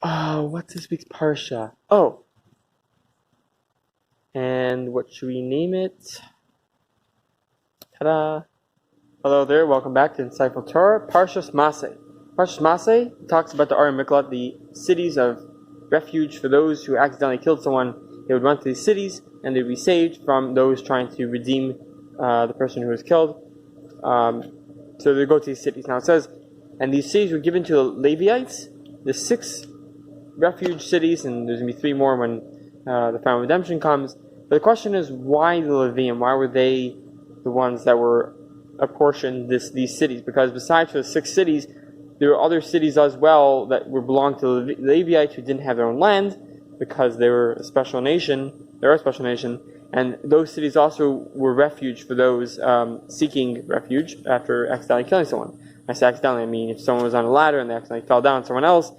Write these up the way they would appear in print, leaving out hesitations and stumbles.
What's this week's Parsha? Oh, and what should we name it? Ta-da! Hello there, welcome back to Insightful Torah, Parshas Masai. Parshas Masai talks about the Ar Miklat, the cities of refuge for those who accidentally killed someone. They would run to these cities and they'd be saved from those trying to redeem the person who was killed. So they go to these cities. Now it says, and these cities were given to the Levi'ites, the 6 refuge cities, and there's going to be 3 more when the final redemption comes. But the question is, why the Levi'im? Why were they the ones that were apportioned these cities? Because besides for the 6 cities, there were other cities as well that were belonged to the Leviites who didn't have their own land because they were a special nation. They are a special nation, and those cities also were refuge for those seeking refuge after accidentally killing someone. I say accidentally, I mean if someone was on a ladder and they accidentally fell down on someone else,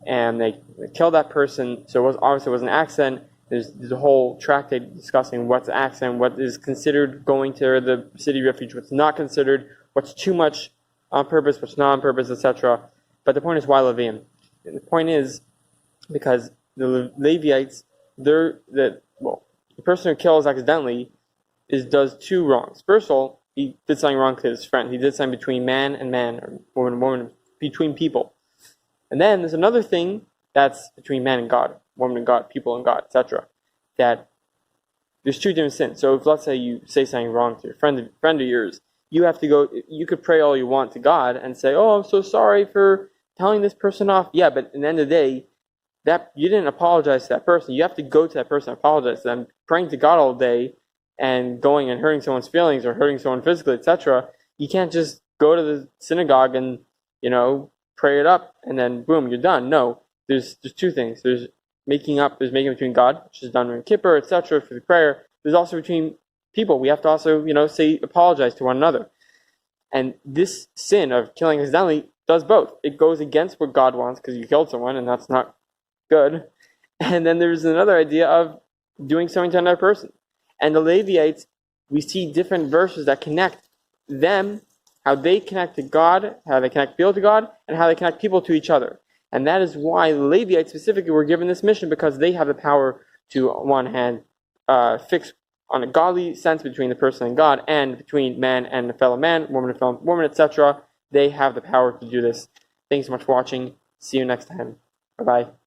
and they killed that person, so it was an accident. There's a whole tractate discussing what's an accident, what is considered going to the city refuge, what's not considered, what's too much on purpose, what's not on purpose, etc. But the point is, why Levi'im? And the point is because the Leviites, the person who kills accidentally does 2 wrongs. First of all, he did something wrong to his friend. He did something between man and man, or woman and woman, between people. And then there's another thing that's between man and God, woman and God, people and God, etc. That there's 2 different sins. So if, let's say, you say something wrong to a friend of yours, you have to go, you could pray all you want to God and say, oh, I'm so sorry for telling this person off. Yeah, but at the end of the day, that you didn't apologize to that person. You have to go to that person and apologize to them. Praying to God all day and going and hurting someone's feelings or hurting someone physically, etc. You can't just go to the synagogue and, pray it up and then boom, you're done. No, there's 2 things. There's making between God, which is done in Kippur, etc. for the prayer. There's also between people. We have to also, apologize to one another. And this sin of killing accidentally does both. It goes against what God wants because you killed someone and that's not good. And then there's another idea of doing something to another person. And the Leviites, we see different verses that connect them, how they connect to God, how they connect people to God, and how they connect people to each other. And that is why the Leviites specifically were given this mission, because they have the power to, on one hand, fix on a godly sense between the person and God, and between man and a fellow man, woman and fellow woman, etc. They have the power to do this. Thanks so much for watching. See you next time. Bye-bye.